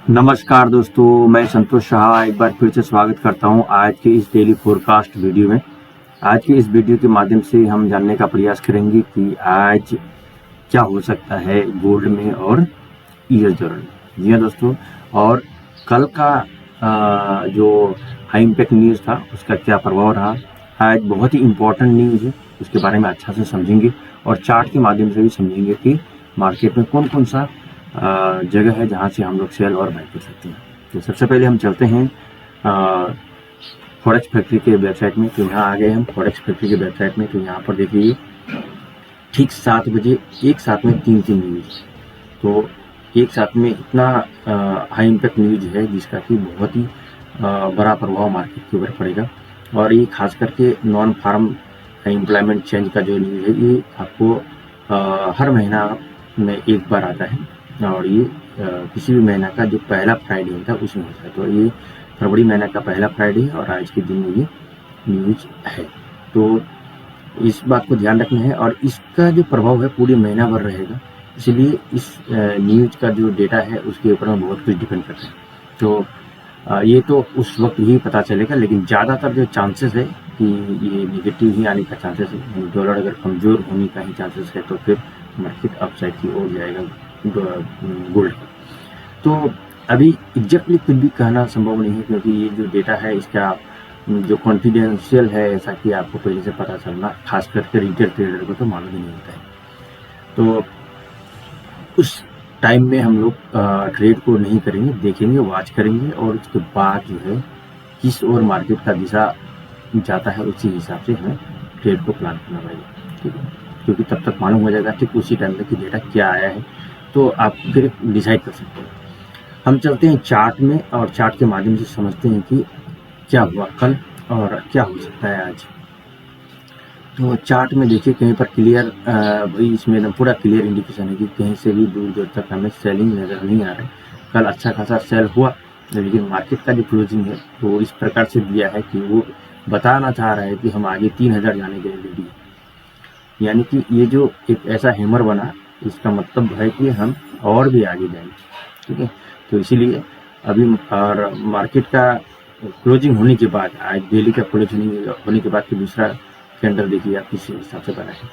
नमस्कार दोस्तों, मैं संतोष शाह एक बार फिर से स्वागत करता हूं आज के इस डेली फोरकास्ट वीडियो में। आज की इस वीडियो के माध्यम से हम जानने का प्रयास करेंगे कि आज क्या हो सकता है गोल्ड में और ईयर दौरान। जी हाँ दोस्तों, और कल का जो हाई इम्पैक्ट न्यूज़ था उसका क्या प्रभाव रहा। आज बहुत ही इम्पोर्टेंट न्यूज़ है, उसके बारे में अच्छा से समझेंगे और चार्ट के माध्यम से भी समझेंगे कि मार्केट में कौन कौन सा जगह है जहां से हम लोग सेल और बाय कर सकते हैं। तो सबसे पहले हम चलते हैं फॉरेक्स फैक्ट्री के वेबसाइट में। तो यहाँ आ गए हम फॉरेक्स फैक्ट्री के वेबसाइट में। तो यहाँ पर देखिए ठीक 7 बजे एक साथ में तीन न्यूज़। तो एक साथ में इतना हाई इम्पैक्ट न्यूज है जिसका कि बहुत ही बड़ा प्रभाव मार्केट के ऊपर पड़ेगा। और ये खास करके नॉन फार्म एम्प्लॉयमेंट चेंज का जो न्यूज़ है ये आपको हर महीना में एक बार आता है और ये किसी भी महीना का जो पहला फ्राइडे होता है उसमें होता है। तो ये फरवरी महीना का पहला फ्राइडे है और आज के दिन में ये न्यूज है। तो इस बात को ध्यान रखना है और इसका जो प्रभाव है पूरे महीना भर रहेगा, इसलिए इस न्यूज का जो डेटा है उसके ऊपर में बहुत कुछ डिपेंड करता है। तो ये तो उस वक्त ही पता चलेगा, लेकिन ज़्यादातर जो चांसेस है कि ये निगेटिव ही आने का चांसेस है। डॉलर अगर कमज़ोर होने का ही चांसेस है तो फिर मार्केट अपसाइड की ओर जाएगा गोल्ड का। तो अभी एग्जैक्टली कुछ भी कहना संभव नहीं है, क्योंकि ये जो डेटा है इसका जो कॉन्फिडेंशियल है, ऐसा कि आपको पहले से पता चलना, खास करके रिटेल ट्रेडर को तो मालूम ही नहीं होता है। तो उस टाइम में हम लोग ट्रेड को नहीं करेंगे, देखेंगे, वॉच करेंगे और उसके बाद जो है किस ओर मार्केट का दिशा जाता है उसी हिसाब से हमें ट्रेड को प्लान करना पड़ेगा, ठीक है। क्योंकि तब तक मालूम हो जाएगा ठीक उसी टाइम में कि डेटा क्या आया है, तो आप फिर डिसाइड कर सकते हैं। हम चलते हैं चार्ट में और चार्ट के माध्यम से समझते हैं कि क्या हुआ कल और क्या हो सकता है आज। तो चार्ट में देखिए कहीं पर क्लियर इसमें एकदम पूरा क्लियर इंडिकेशन है कि कहीं से भी दूर दूर तक हमें सेलिंग नज़र नहीं आ रहा है। कल अच्छा खासा सेल हुआ, लेकिन मार्केट का जो क्लोजिंग है वो इस प्रकार से दिया है कि वो बताना चाह रहा है कि हम आगे 3000 जाने के लिए रेडी हैं। यानी कि ये जो एक ऐसा हैमर बना, इसका मतलब है कि हम और भी आगे जाएंगे, ठीक है। तो इसीलिए अभी और मार्केट का क्लोजिंग होने के बाद, आज डेली का क्लोजिंग होने के बाद फिर दूसरा कैंडल देखिए आप किस हिसाब से बना है।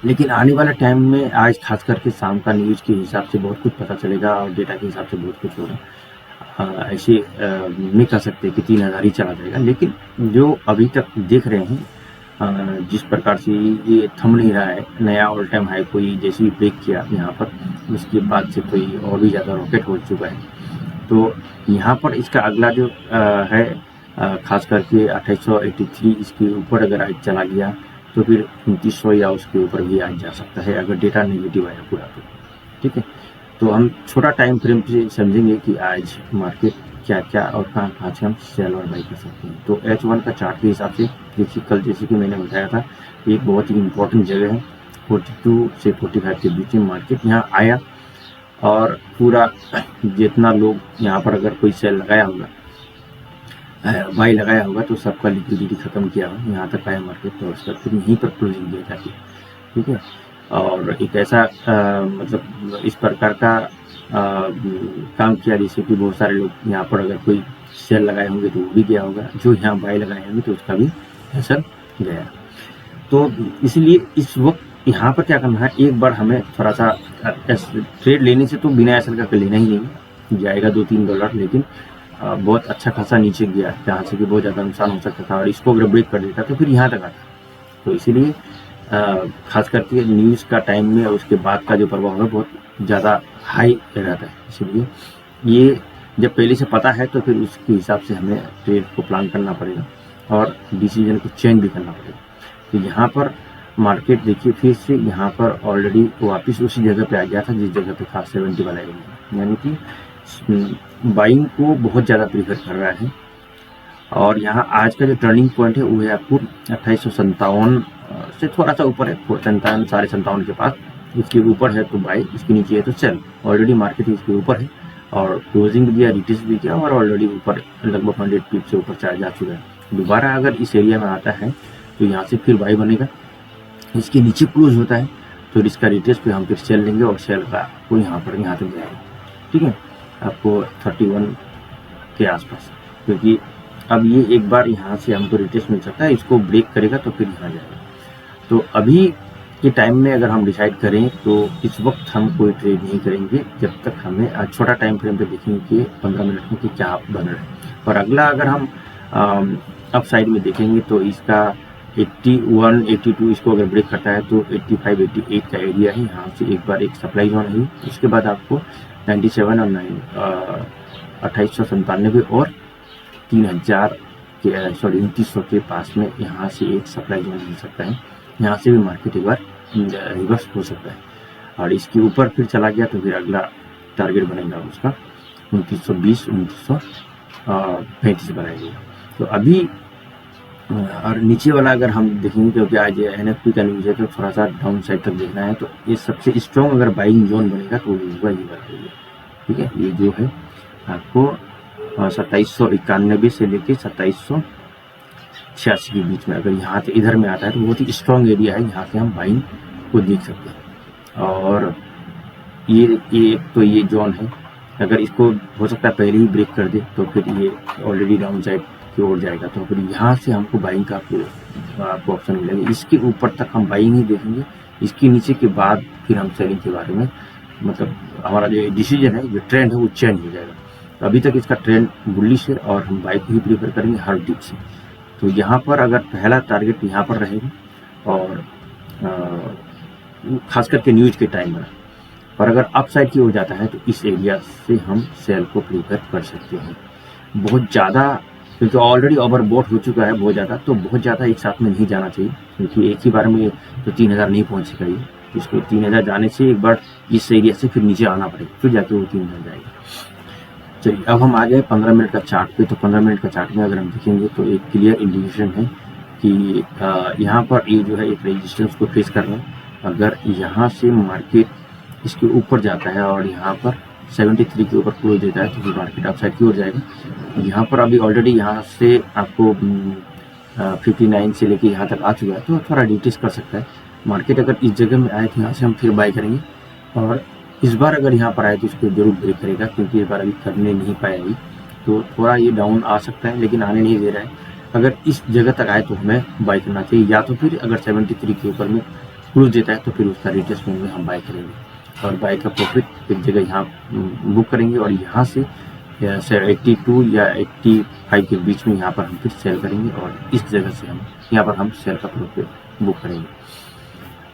लेकिन आने वाले टाइम में आज खास करके शाम का न्यूज़ के हिसाब से बहुत कुछ पता चलेगा और डेटा के हिसाब से बहुत कुछ होगा। ऐसे नहीं कह सकते कि 3000 ही चला जाएगा, लेकिन जो अभी तक देख रहे हैं जिस प्रकार से ये थम नहीं रहा है, नया ऑल टाइम हाई कोई जैसे ही ब्रेक किया यहाँ पर, उसके बाद से तो ये और भी ज़्यादा रॉकेट हो चुका है। तो यहाँ पर इसका अगला जो है खास करके 2883 इसके ऊपर अगर आज चला गया तो फिर 2900 या उसके ऊपर भी आज जा सकता है अगर डेटा नेगेटिव आया पूरा, तो ठीक है। तो हम छोटा टाइम फ्रेम से समझेंगे कि आज मार्केट क्या क्या और कहाँ से हम सेल और बाई कर सकते हैं। तो H1 का चार्ट के हिसाब से देखिए, कल जैसे कि मैंने बताया था एक बहुत ही इम्पोर्टेंट जगह है 42 से 45 के बीच में मार्केट यहाँ आया और पूरा जितना लोग यहाँ पर अगर कोई सेल लगाया होगा, बाई लगाया होगा, तो सबका लिक्विडिटी खत्म किया हो, यहाँ तक आया मार्केट तो उसका फिर यहीं पर क्लोजिंग दिया जाती है, ठीक है। और एक ऐसा मतलब इस प्रकार का काम किया जैसे कि बहुत सारे लोग यहाँ पर अगर कोई सेल लगाए होंगे तो वो भी गया होगा, जो यहाँ बाई लगाए होंगे तो उसका भी असर गया। तो इसलिए इस वक्त यहाँ पर क्या करना है, एक बार हमें थोड़ा सा ट्रेड लेने से तो बिना एसएल का लेना ही नहीं, जाएगा $2-3, लेकिन बहुत अच्छा खासा नीचे गया जहाँ से कि बहुत ज़्यादा नुकसान हो सकता था और इसको अगर ब्रेक कर देता तो फिर यहाँ तक आता। तो इसीलिए खास करके न्यूज़ का टाइम में और उसके बाद का जो प्रभाव है बहुत ज़्यादा हाई रहता है। इसलिए ये जब पहले से पता है तो फिर उसके हिसाब से हमें ट्रेड को प्लान करना पड़ेगा और डिसीजन को चेंज भी करना पड़ेगा। तो यहाँ पर मार्केट देखिए फिर से यहाँ पर ऑलरेडी वापस उसी जगह पे आ गया था जिस जगह पे था 70 वाला एरिया, यानी कि बाइंग को बहुत ज़्यादा प्रीफर कर रहा है। और यहाँ आज का जो टर्निंग पॉइंट है वो है आपको 2857 से थोड़ा सा ऊपर है, 57 57.5 के पास, इसके ऊपर है तो बाई, इसके नीचे है तो सेल। ऑलरेडी मार्केट इसके ऊपर है और क्लोजिंग दिया, रिटेस्ट भी किया और ऑलरेडी ऊपर लगभग 100 पिप से ऊपर जा चुका है। दोबारा अगर इस एरिया में आता है तो यहाँ से फिर बाई बनेगा, इसके नीचे क्लोज होता है तो इसका रिटेस्ट पे हम फिर सेल लेंगे और सेल का को यहाँ तक जाएगा, ठीक है। आपको 31 के आसपास, क्योंकि अब ये एक बार यहाँ से हमको रिटेस्ट मिल सकता है, इसको ब्रेक करेगा तो फिर यहाँ जाएगा। तो अभी के टाइम में अगर हम डिसाइड करें तो इस वक्त हम कोई ट्रेड नहीं करेंगे जब तक हमें छोटा टाइम फ्रेम पे देखेंगे कि 15 मिनट में कि क्या बन रहा है। और अगला अगर हम अप साइड में देखेंगे तो इसका 81 82 इसको अगर ब्रेक करता है तो 85 88 का एरिया है, यहाँ से एक बार एक सप्लाई जोन है। उसके बाद आपको 97 और 2897 और 3000 के 2900 के पास में यहाँ से एक सप्लाई जोन मिल सकता है। यहाँ से भी मार्केट एक बार रिवर्स हो सकता है, और इसके ऊपर फिर चला गया तो फिर अगला टारगेट बनेगा उसका 2920 2935 बनाएगा। तो अभी और नीचे वाला अगर हम देखेंगे, क्योंकि आज NFP का न्यूज है तो थोड़ा सा डाउन साइड तक देखना है, तो ये सबसे स्ट्रॉन्ग अगर बाइंग जोन बनेगा तो वो होगा ये वाला एरिया। ठीक है, ये जो है आपको 2791 से लेके 2786 के बीच में, अगर यहाँ से इधर में आता है तो बहुत ही स्ट्रॉन्ग एरिया है, यहाँ से हम बाइंग को देख सकते हैं। और ये तो ये जोन है, अगर इसको हो सकता है पहले ही ब्रेक कर दे तो फिर ये ऑलरेडी डाउन साइड की ओर जाएगा, तो फिर यहाँ से हमको बाइंग का आपको ऑप्शन मिलेगा। इसके ऊपर तक हम बाइंग ही देखेंगे, इसके नीचे के बाद फिर हम सेलिंग के बारे में, मतलब हमारा जो डिसीजन है, जो ट्रेंड है वो चेंज हो जाएगा। अभी तक इसका ट्रेंड बुलिश है और हम बाइक ही प्रीफर करेंगे हर डिप से। तो यहाँ पर अगर पहला टारगेट यहाँ पर रहेगा, और खास करके न्यूज के टाइम में, और अगर अप साइड की ओर जाता है तो इस एरिया से हम सेल को प्रीफर कर सकते हैं। बहुत ज़्यादा, क्योंकि ऑलरेडी ओवरबॉट हो चुका है बहुत ज़्यादा, तो बहुत ज़्यादा एक साथ में नहीं जाना चाहिए, क्योंकि एक ही बार में तो 3000 नहीं पहुँचेगा ये। इसको 3000 जाने से एक बार इस एरिया से फिर नीचे आना पड़ेगा, फिर जाके वो 3000 जाएगा। चलिए अब हम आ गए 15 मिनट का चार्ट पे। तो 15 मिनट का चार्ट में अगर हम देखेंगे तो एक क्लियर इंडिकेशन है कि यहाँ पर ये जो है एक रेजिस्टेंस को फेस कर रहा है। अगर यहाँ से मार्केट इसके ऊपर जाता है और यहाँ पर 73 के ऊपर क्लोज देता है तो फिर मार्केट अप साइड की ओर जाएगा। यहाँ पर अभी ऑलरेडी यहाँ से आपको 59 से लेके यहाँ तक आ चुका है, तो थोड़ा डिटेस कर सकता है मार्केट। अगर इस जगह में आए तो यहाँ से हम फिर बाय करेंगे, और इस बार अगर यहाँ पर आए तो इसको जरूर ब्रेक करेगा, क्योंकि इस बार अभी करने नहीं पाया अभी, तो थोड़ा ये डाउन आ सकता है लेकिन आने नहीं दे रहा है। अगर इस जगह तक आए तो हमें बाय करना चाहिए, या तो फिर अगर 73 के ऊपर में क्लोज देता है तो फिर उसका रिटेस्टमेंट में हम बाय करेंगे, और बाय का प्रॉफिट एक जगह यहाँ बुक करेंगे, और यहाँ से 82 या 85 के बीच में यहाँ पर हम फिर सेल करेंगे, और इस जगह से हम यहाँ पर हम सेल का प्रॉफिट बुक करेंगे।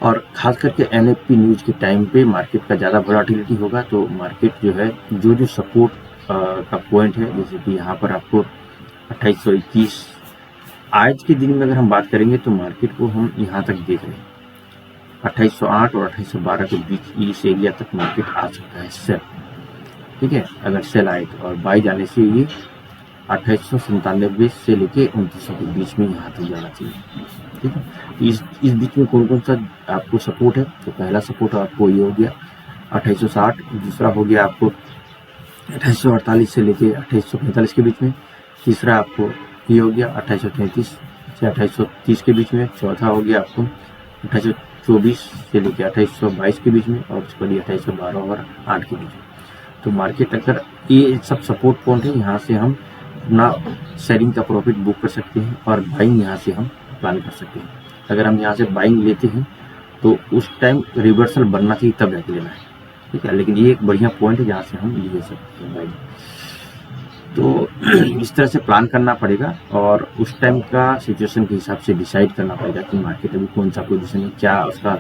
और खास करके NFP न्यूज के टाइम पे मार्केट का ज़्यादा वोलेटिलिटी होगा, तो मार्केट जो है जो सपोर्ट का पॉइंट है, जैसे कि यहाँ पर आपको 2821 आज के दिन में अगर हम बात करेंगे तो मार्केट को हम यहाँ तक देख रहे हैं 2808 और 2812 के बीच इस एरिया तक मार्केट आ सकता है सेल। ठीक है, अगर सेल आए तो, और बाई जाने से ये 2897 से लेके 2900 के बीच में यहाँ तक जाना चाहिए। ठीक है, इस बीच में कौन कौन सा आपको सपोर्ट है, तो पहला सपोर्ट आपको ये हो गया 2860, दूसरा हो गया आपको 2848 से लेके 2845 के बीच में, तीसरा आपको ये हो गया 2833 से 2830 के बीच में, चौथा हो गया आपको 2824 से लेके 2822 के बीच में, और उसके लिए 2812 और 8 के बीच में। तो मार्केट अगर ये सब सपोर्ट पॉइंट है, यहाँ से हम अपना सेलिंग का प्रॉफिट बुक कर सकते हैं, और बाइंग यहाँ से हम प्लान कर सकते हैं। अगर हम यहाँ से बाइंग लेते हैं तो उस टाइम रिवर्सल बनना चाहिए तब जाके लेना है। ठीक है, लेकिन ये एक बढ़िया पॉइंट है जहाँ से हम ले सकते हैं बाइंग। तो इस तरह से प्लान करना पड़ेगा, और उस टाइम का सिचुएशन के हिसाब से डिसाइड करना पड़ेगा कि मार्केट अभी कौन सा पोजीशन है, क्या उसका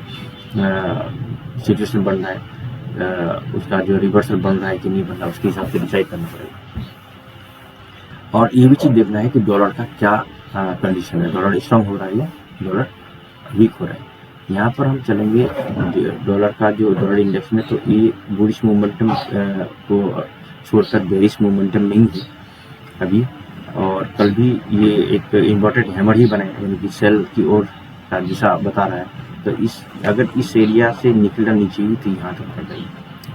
सिचुएशन बन रहा है, उसका जो रिवर्सल बन रहा है कि नहीं बन रहा है, उसके हिसाब से डिसाइड करना पड़ेगा। और ये भी चीज़ देखना है कि डॉलर का क्या कंडीशन है, डॉलर स्ट्रांग हो रहा है या डॉलर वीक हो रहा है। यहाँ पर हम चलेंगे डॉलर का जो डॉलर इंडेक्स में, तो ये बुलिश मोमेंटम को छोड़कर बेरिश मोमेंटम नहीं है अभी, और कल भी ये एक इन्वर्टेड हैमर ही बनाया, यानी कि सेल की ओर का दिशा बता रहा है। तो अगर इस एरिया से निकलना नीचे ही तो यहाँ तक आएगा,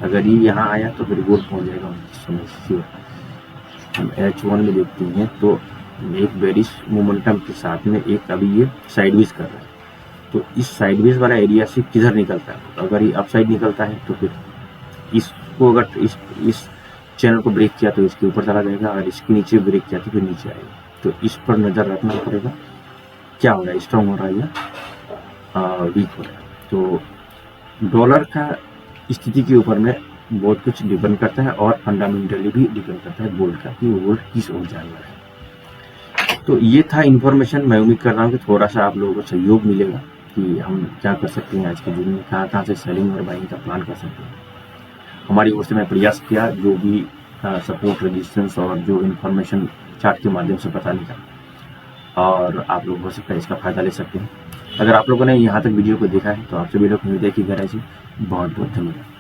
अगर ये यहाँ आया तो फिर गोल पहुँच जाएगा 2900। हम H1 में देखते हैं तो एक बेरिश मोमेंटम के साथ में एक अभी ये साइडवेज कर रहा है, तो इस साइडवेज वाला एरिया से किधर निकलता है, तो अगर ये अप साइड निकलता है तो फिर इसको अगर इस चैनल को ब्रेक किया तो इसके ऊपर चला जाएगा, अगर इसके नीचे ब्रेक किया तो फिर नीचे आएगा। तो इस पर नज़र रखना पड़ेगा, क्या हो रहा है, स्ट्रॉन्ग हो रहा है या वीक हो रहा है। तो डॉलर का स्थिति के ऊपर में बहुत कुछ डिपेंड करता है और फंडामेंटली भी डिपेंड करता है गोल्ड का, कि गोल्ड किस ओर जा रहा है। तो ये था इन्फॉर्मेशन। मैं उम्मीद कर रहा हूँ कि थोड़ा सा आप लोगों को सहयोग मिलेगा कि हम क्या कर सकते हैं आज के दिन में, कहाँ से सेलिंग और बाइंग का प्लान कर सकते हैं। हमारी ओर से मैं प्रयास किया जो भी सपोर्ट, रेजिस्टेंस और जो इन्फॉर्मेशन चार्ट के माध्यम से बताने का, और आप लोग हो सकता है इसका फ़ायदा ले सकते हैं। अगर आप लोगों ने यहाँ तक वीडियो को देखा है तो आपसे वीडियो को हृदय की गहराई से बहुत बहुत धन्यवाद।